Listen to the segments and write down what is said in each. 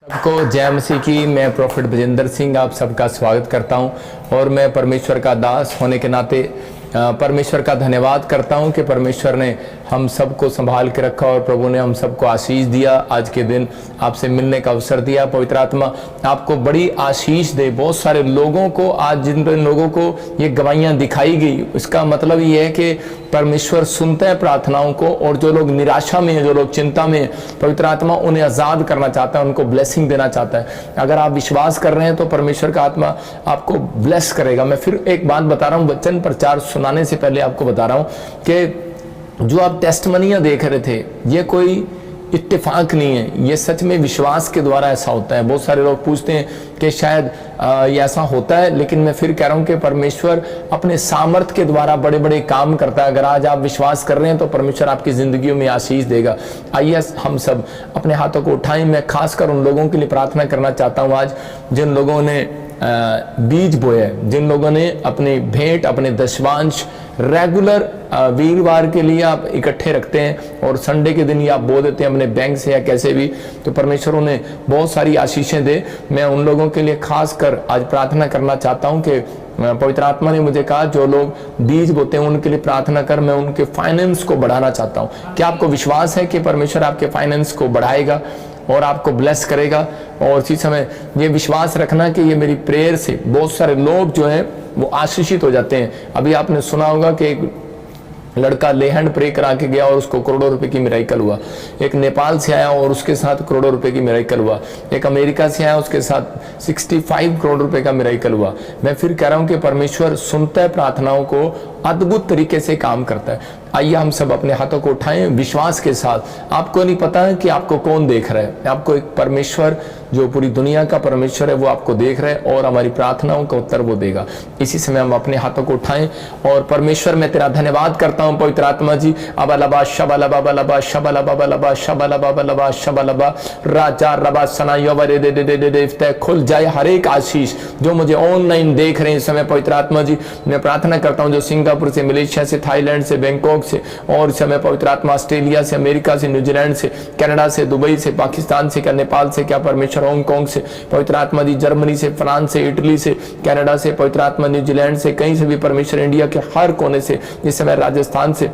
सबको जय मसीह की। मैं प्रोफेट बजेंद्र सिंह आप सबका स्वागत करता हूं और मैं परमेश्वर का दास होने के नाते परमेश्वर का धन्यवाद करता हूं कि परमेश्वर ने हम सबको संभाल के रखा और प्रभु ने हम सबको आशीष दिया। आज के दिन आपसे मिलने का अवसर दिया। पवित्र आत्मा आपको बड़ी आशीष दे। बहुत सारे लोगों को आज जिन लोगों को ये गवाहियां दिखाई गई, इसका मतलब ये है कि परमेश्वर सुनते हैं प्रार्थनाओं को, और जो लोग निराशा में हैं, जो लोग चिंता में हैं, पवित्र आत्मा उन्हें आज़ाद करना चाहता है, उनको ब्लेसिंग देना चाहता है। अगर आप विश्वास कर रहे हैं तो परमेश्वर का आत्मा आपको ब्लेस करेगा। मैं फिर एक बात बता रहा हूँ, वचन प्रचार सुनाने से पहले आपको बता रहा हूँ कि जो आप टेस्टमनियां देख रहे थे, ये कोई इत्तेफाक नहीं है, ये सच में विश्वास के द्वारा ऐसा होता है। बहुत सारे लोग पूछते हैं कि शायद ये ऐसा होता है, लेकिन मैं फिर कह रहा हूं कि परमेश्वर अपने सामर्थ्य के द्वारा बड़े बड़े काम करता है। अगर आज आप विश्वास कर रहे हैं तो परमेश्वर आपकी जिंदगियों में आशीष देगा। आइए हम सब अपने हाथों को उठाएं। मैं खासकर उन लोगों के लिए प्रार्थना करना चाहता हूं आज जिन लोगों ने बीज बोए, जिन लोगों ने अपनी भेंट, अपने दशवांश रेगुलर वीरवार के लिए आप इकट्ठे रखते हैं और संडे के दिन ही आप बो देते हैं अपने बैंक से या कैसे भी, तो परमेश्वर उन्हें बहुत सारी आशीषें दे। मैं उन लोगों के लिए खास कर आज प्रार्थना करना चाहता हूं कि पवित्र आत्मा ने मुझे कहा जो लोग बीज बोते हैं उनके लिए प्रार्थना कर। मैं उनके फाइनेंस को बढ़ाना चाहता हूं। क्या आपको विश्वास है कि परमेश्वर आपके फाइनेंस को बढ़ाएगा और आपको ब्लेस करेगा? और इसी समय ये विश्वास रखना कि ये मेरी प्रेयर से बहुत सारे लोग जो हैं वो आशीषित हो जाते हैं। अभी आपने सुना होगा कि एक लड़का लेहैंड प्रे करा के गया और उसको करोड़ों रुपए की मिराइकल हुआ। एक नेपाल से आया और उसके साथ करोड़ों रुपए की मिराइकल हुआ। एक अमेरिका से आया, उसके साथ 65 करोड़ रुपए का मिराइकल हुआ। मैं फिर कह रहा हूं कि परमेश्वर सुनता है प्रार्थनाओं को, अद्भुत तरीके से काम करता है। आइए हम सब अपने हाथों को उठाएं विश्वास के साथ। आपको नहीं पता है कि आपको कौन देख रहा है, आपको एक परमेश्वर जो पूरी दुनिया का परमेश्वर है वो आपको देख रहा है और हमारी प्रार्थनाओं का उत्तर वो देगा। इसी समय हम अपने हाथों को उठाएं और परमेश्वर मैं तेरा धन्यवाद करता हूं पवित्र आत्मा जी। अबलबा शबलबा बलबा शबलबा बलबा शबलबा बलबा शबलबा राजा रबा सना यवरे दे दे दे दे खुल जाए हर एक आशीष जो मुझे ऑनलाइन देख रहे हैं इस समय। पवित्र आत्मा जी मैं प्रार्थना करता हूं जो सिंगापुर से, मलेशिया से, थाईलैंड से, बैंकॉक से, और इस समय पवित्र आत्मा ऑस्ट्रेलिया से, अमेरिका से, न्यूजीलैंड से, कनाडा से, दुबई से, पाकिस्तान से, क्या नेपाल से, क्या परमेश्वर हांगकांग से, पवित्र आत्मा जी जर्मनी से, फ्रांस से, इटली से, कनाडा से, पवित्र आत्मा न्यूजीलैंड से, कहीं से भी परमेश्वर, इंडिया के हर कोने से, इस समय राजस्थान से,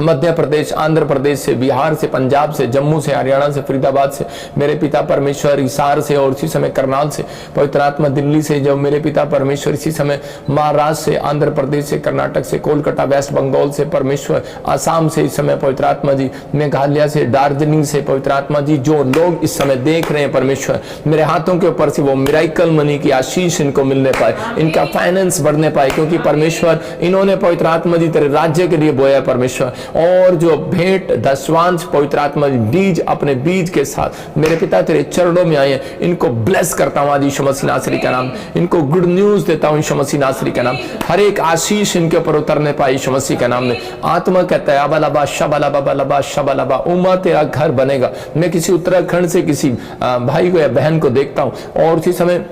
मध्य प्रदेश, आंध्र प्रदेश से, बिहार से, पंजाब से, जम्मू से, हरियाणा से, फरीदाबाद से, मेरे पिता परमेश्वर हिसार से, और इसी समय करनाल से, पवित्र आत्मा दिल्ली से, जो मेरे पिता परमेश्वर इसी समय महाराष्ट्र से, आंध्र प्रदेश से, कर्नाटक से, कोलकाता, वेस्ट बंगाल से, परमेश्वर आसाम से, इस समय पवित्र आत्मा जी मेघालय से, दार्जिलिंग से, पवित्र आत्मा जी जो लोग इस समय देख रहे हैं परमेश्वर, मेरे हाथों के ऊपर से वो मिराइकल मनी की आशीष इनको मिलने पाए, इनका फाइनेंस बढ़ने पाए, क्योंकि परमेश्वर इन्होंने पवित्र आत्मा जी तेरे राज्य के लिए बोया परमेश्वर। और जो भेंट दशवांश पवित्र आत्मा बीज, अपने बीज के साथ मेरे पिता तेरे चरणों में आए, इनको ब्लेस करता हूं आज यीशु मसीह नासरी का नाम। इनको गुड न्यूज देता हूं यीशु मसीह नासरी का नाम। हर एक आशीष इनके ऊपर उतरने पाए यीशु मसीह का नाम में। आत्मा कहता है अबलबा शबलबा बलबा शबलबा, उमा तेरा घर बनेगा। मैं किसी उत्तराखंड से किसी भाई को या बहन को देखता हूं और उसी समय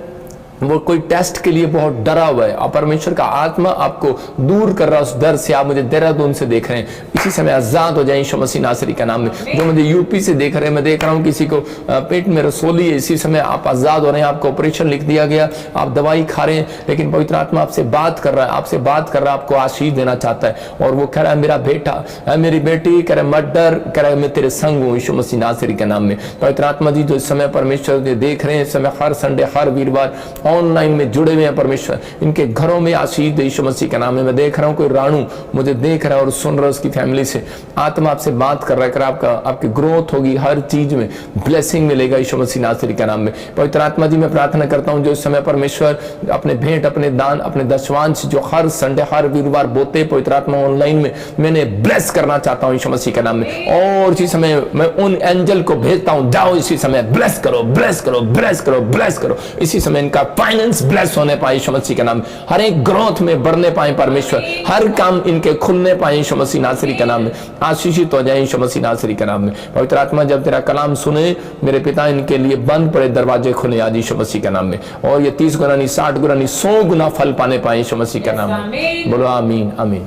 वो कोई टेस्ट के लिए बहुत डरा हुआ है और परमेश्वर का आत्मा आपको दूर कर रहा है उस डर से। आप मुझे देहरादून से देख रहे हैं, इसी समय आजाद हो जाए यीशु मसीह नासरी का नाम में। जो मुझे यूपी से देख रहे हैं, मैं देख रहा हूँ किसी को पेट में रसोली है, इसी समय आप आजाद हो रहे हैं। आपको ऑपरेशन लिख दिया गया, आप दवाई खा रहे हैं, लेकिन पवित्र आत्मा आपसे बात कर रहा है, आपसे बात कर रहा है, आपको आशीष देना चाहता है। और वो कह रहा है मेरा बेटा, मेरी बेटी, कह रहा है मत डर, कह रहा है मैं तेरे संग हूँ यीशु मसीह नासरी के नाम में। पवित्र आत्मा जी जो इस समय परमेश्वर देख रहे हैं, इस समय हर संडे हर वीरवार ऑनलाइन में जुड़े हुए हैं परमेश्वर, इनके घरों में आशीष दे यीशु मसीह के नाम में। मैं देख रहा हूं कोई राणू मुझे देख रहा है और सुन रहा है, उसकी फैमिली से आत्मा आपसे बात कर रहा है, आपकी ग्रोथ होगी, हर चीज में ब्लेसिंग मिलेगा यीशु मसीह नासरी के नाम में। पवित्र आत्मा जी मैं प्रार्थना करता हूं जो इस समय परमेश्वर अपने भेंट, अपने दान, अपने दशवांश जो हर संडे हर वीरवार बोते पवित्र आत्मा ऑनलाइन में, मैंने ब्लेस करना चाहता हूं यीशु मसीह के नाम में। और इसी समय मैं उन एंजल को भेजता हूं, जाओ इसी समय ब्लेस करो, ब्लेस करो, ब्लेस करो, ब्लेस करो। इसी समय इनका फाइनेंस ब्लेस होने पाए यीशु मसीह के नाम। हर एक ग्रोथ में बढ़ने पाए परमेश्वर, हर काम इनके खुलने पाए यीशु मसीह नासरी के नाम में। आशीषित हो जाए यीशु मसीह नासरी के नाम में। पवित्र आत्मा जब तेरा कलाम सुने मेरे पिता, इनके लिए बंद पड़े दरवाजे खुले आज यीशु मसीह के नाम में। और ये 30 गुना नहीं, 60 गुना नहीं, 100 गुना फल पाने पाए यीशु मसीह के नाम में। बोलो आमीन आमीन।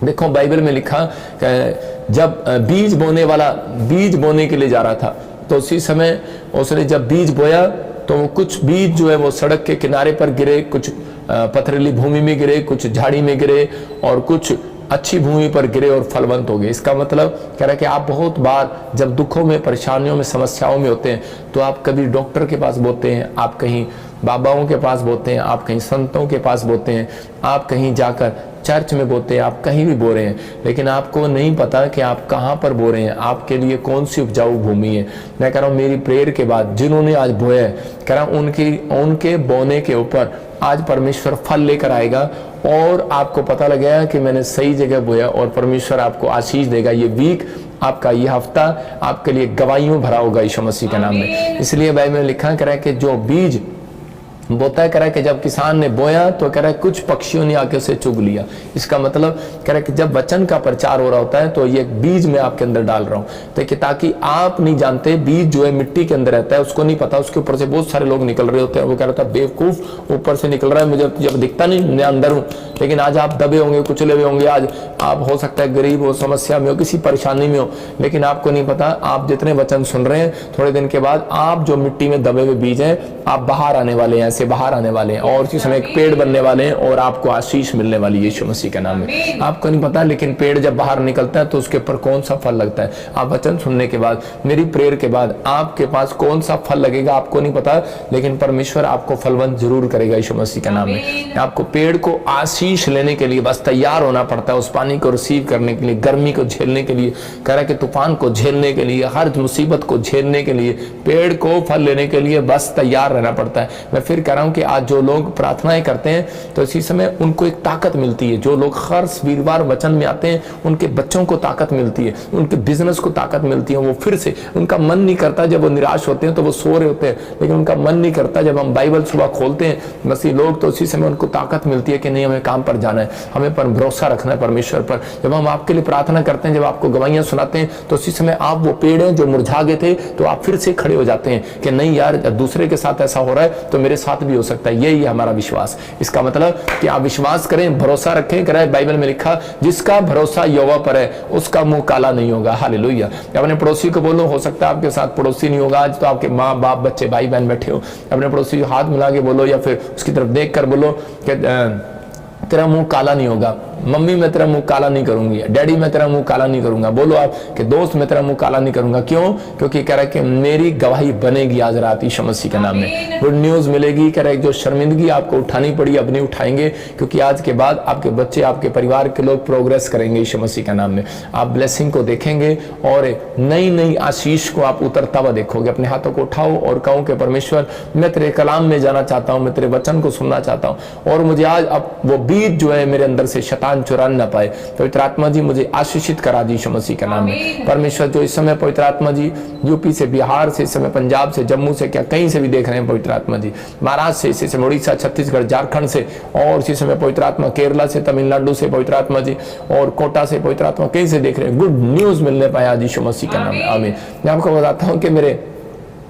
देखो बाइबल में लिखा जब बीज बोने वाला बीज बोने के लिए जा रहा था, तो उसी समय उसने जब बीज बोया तो वो कुछ बीज जो है वो सड़क के किनारे पर गिरे, कुछ पथरीली भूमि में गिरे, कुछ झाड़ी में गिरे और कुछ अच्छी भूमि पर गिरे और फलवंत हो गए। इसका मतलब कह रहा है कि आप बहुत बार जब दुखों में, परेशानियों में, समस्याओं में होते हैं तो आप कभी डॉक्टर के पास बोलते हैं, आप कहीं बाबाओं के पास बोलते हैं, आप कहीं संतों के पास बोलते हैं, आप कहीं जाकर चर्च में बोलते हैं, आप कहीं भी बो रहे हैं, लेकिन आपको नहीं पता कि आप कहाँ पर बो रहे हैं, आपके लिए कौन सी उपजाऊ भूमि है। मैं कह रहा हूँ मेरी प्रेयर के बाद जिन्होंने आज बोया है, कह रहा हूँ उनके बोने के ऊपर आज परमेश्वर फल लेकर आएगा और आपको पता लगेगा कि मैंने सही जगह बोया और परमेश्वर आपको आशीष देगा। ये वीक आपका, ये हफ्ता आपके लिए गवाहियों भरा होगा यीशु मसीह के नाम में। इसलिए बाइबल में लिखा कह रहा है कि जो बीज बोता है, कह रहा है कि जब किसान ने बोया तो कह रहा है कुछ पक्षियों ने आके उसे चुग लिया। इसका मतलब कह रहा है कि जब वचन का प्रचार हो रहा होता है तो ये बीज मैं आपके अंदर डाल रहा हूँ, तो ताकि आप नहीं जानते बीज जो है मिट्टी के अंदर रहता है, उसको नहीं पता, उसके ऊपर से बहुत सारे लोग निकल रहे होते हैं। वो कह रहा था बेवकूफ ऊपर से निकल रहा है, मुझे जब दिखता नहीं, मैं अंदर हूँ। लेकिन आज आप दबे होंगे, कुचले हुए होंगे, आज आप हो सकता है गरीब हो, समस्या में हो, किसी परेशानी में हो, लेकिन आपको नहीं पता आप जितने वचन सुन रहे हैं थोड़े दिन के बाद आप जो मिट्टी में दबे हुए बीज हैं आप बाहर आने वाले हैं, ऐसे बाहर आने वाले हैं और उसी समय एक पेड़ बनने वाले हैं और आपको आशीष मिलने वाली है यीशु मसीह के नाम में। आपको नहीं पता, लेकिन पेड़ जब बाहर निकलता है तो उसके ऊपर कौन सा फल लगता है। आप वचन सुनने के बाद, मेरी प्रेयर के बाद आपके पास कौन सा फल लगेगा आपको नहीं पता, लेकिन परमेश्वर आपको फलवंत जरूर करेगा यीशु मसीह के नाम में। आपको पेड़ को आशीष लेने के लिए बस तैयार होना पड़ता है, उस पानी को रिसीव करने के लिए, गर्मी को झेलने के लिए, कह रहा है कि तूफान को झेलने के लिए, हर मुसीबत को झेलने के लिए, पेड़ को फल लेने के लिए बस तैयार रहना पड़ता है। मैं फिर कह रहा हूं कि आज जो लोग प्रार्थनाएं करते हैं तो इसी समय उनको एक ताकत मिलती है। जो लोग हर वीरवार वचन में आते हैं उनके बच्चों को ताकत मिलती है, उनके बिजनेस को ताकत मिलती है। वो फिर से, उनका मन नहीं करता, जब वो निराश होते हैं तो वो सो रहे होते हैं, लेकिन उनका मन नहीं करता जब हम बाइबल सुबह खोलते हैं मसीह लोग, तो उसी समय उनको ताकत मिलती है कि नहीं हमें काम पर जाना है, हमें पर भरोसा रखना है परमेश्वर पर। जब हम आपके लिए प्रार्थना करते हैं, जब आपको गवाहियां सुनाते हैं, तो उसी समय आप वो पेड़ हैं जो मुरझा गए थे तो आप फिर से खड़े हो जाते हैं कि नहीं यार, दूसरे के साथ ऐसा हो रहा है तो मेरे साथ भी हो सकता है। यही है हमारा विश्वास। इसका मतलब कि आप विश्वास करें, भरोसा रखें। कह रहा है बाइबल में लिखा, जिसका भरोसा यहोवा पर है उसका मुंह काला नहीं होगा। हालेलुया। अपने पड़ोसी को बोलो, हो सकता है आपके साथ पड़ोसी नहीं होगा, आज तो आपके माँ बाप बच्चे भाई बहन बैठे हो, अपने पड़ोसी को हाथ मिला के बोलो या फिर उसकी तरफ देख कर बोलो कि तेरा मुंह काला नहीं होगा। मम्मी मैं तेरा मुंह काला नहीं करूंगी, डैडी मैं तेरा मुंह काला नहीं करूंगा। बोलो आप कि दोस्त मैं तेरा मुंह काला नहीं करूंगा। क्यों? क्योंकि कह रहा है कि मेरी गवाही बनेगी आज रात यीशु मसीह के नाम में, गुड न्यूज मिलेगी। कह रहा है जो शर्मिंदगी आपको उठानी पड़ी अब नहीं उठाएंगे, क्योंकि आज के बाद आपके बच्चे, आपके परिवार के लोग प्रोग्रेस करेंगे यीशु मसीह के नाम में। आप ब्लेसिंग को देखेंगे और नई नई आशीष को आप उतरता हुआ देखोगे। अपने हाथों को उठाओ और कहो कि परमेश्वर मैं तेरे कलाम में जाना चाहता हूँ, मैं तेरे वचन को सुनना चाहता हूँ और मुझे आज अब वो बीज जो है मेरे अंदर से शैतान चुरा ना पाए। पवित्र आत्मा जी मुझे आशीषित करा दी यीशु मसीह के नाम में। परमेश्वर जो इस समय पवित्र आत्मा जी यूपी से, बिहार से, इस समय पंजाब से, जम्मू से, क्या कहीं से भी देख रहे हैं पवित्र आत्मा जी, महाराष्ट्र से, इसी समय उड़ीसा, छत्तीसगढ़, झारखंड से और इसी समय पवित्र आत्मा केरला से, तमिलनाडु से पवित्र आत्मा जी और कोटा से पवित्र आत्मा कहीं से देख रहे हैं, गुड न्यूज मिलने पाए आज यीशु मसीह के नाम में। आमीन। मैं आपको बताता हूँ कि मेरे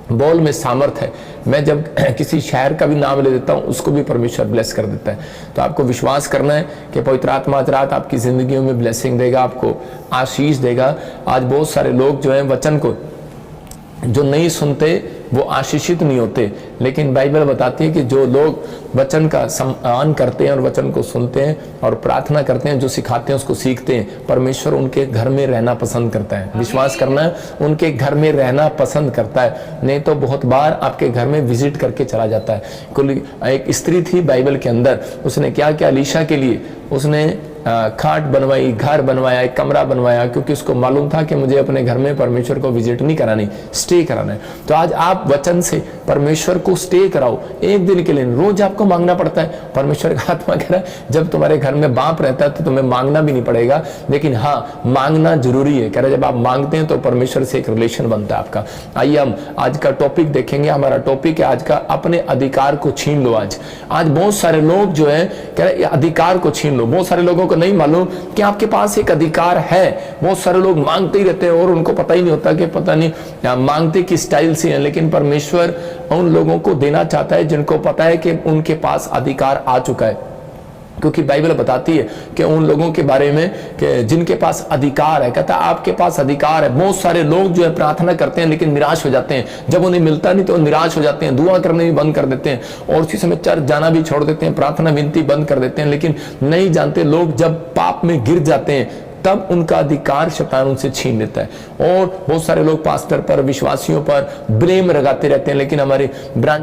बोल में सामर्थ है। मैं जब किसी शहर का भी नाम ले देता हूं उसको भी परमेश्वर ब्लेस कर देता है। तो आपको विश्वास करना है कि पवित्र आत्मा आज रात आपकी जिंदगियों में ब्लेसिंग देगा, आपको आशीष देगा। आज बहुत सारे लोग जो हैं वचन को जो नहीं सुनते वो आशीषित नहीं होते, लेकिन बाइबल बताती है कि जो लोग वचन का सम्मान करते हैं और वचन को सुनते हैं और प्रार्थना करते हैं, जो सिखाते हैं उसको सीखते हैं, परमेश्वर उनके घर में रहना पसंद करता है। विश्वास करना है, उनके घर में रहना पसंद करता है। नहीं तो बहुत बार आपके घर में विजिट करके चला जाता है। एक स्त्री थी बाइबल के अंदर, उसने क्या किया, एलीशा के लिए उसने खाट बनवाई, घर बनवाया, एक कमरा बनवाया, क्योंकि उसको मालूम था कि मुझे अपने घर में परमेश्वर को विजिट नहीं करानी, स्टे कराना है। तो आज आप वचन से परमेश्वर को स्टे कराओ एक दिन के लिए। रोज आपको मांगना पड़ता है, परमेश्वर का आत्मा कह रहा है जब तुम्हारे घर में बाप रहता है तो तुम्हें मांगना भी नहीं पड़ेगा, लेकिन हाँ मांगना जरूरी है। कह रहा है जब आप मांगते हैं तो परमेश्वर से एक रिलेशन बनता है आपका। आइए हम आज का टॉपिक देखेंगे। हमारा टॉपिक है आज का, अपने अधिकार को छीन लो। आज बहुत सारे लोग जो है कह रहे अधिकार को छीन लो। बहुत सारे लोगों को नहीं मालूम कि आपके पास एक अधिकार है। बहुत सारे लोग मांगते ही रहते हैं और उनको पता ही नहीं होता कि पता नहीं मांगते किस स्टाइल से है, लेकिन परमेश्वर उन लोगों को देना चाहता है जिनको पता है कि उनके पास अधिकार आ चुका है। क्योंकि बाइबल बताती है कि उन लोगों के बारे में कि जिनके पास अधिकार है, कहता है आपके पास अधिकार है। बहुत सारे लोग जो है प्रार्थना करते हैं लेकिन निराश हो जाते हैं, जब उन्हें मिलता नहीं तो निराश हो जाते हैं, दुआ करने भी बंद कर देते हैं और उसी समय चर्च जाना भी छोड़ देते हैं, प्रार्थना विनती बंद कर देते हैं। लेकिन नहीं जानते लोग जब पाप में गिर जाते हैं तब उनका अधिकार शैतान उनसे छीन लेता है। और बहुत सारे लोग पास्टर पर, विश्वासियों पर ब्लेम लगाते रहते हैं, लेकिन हमारे ब्रांच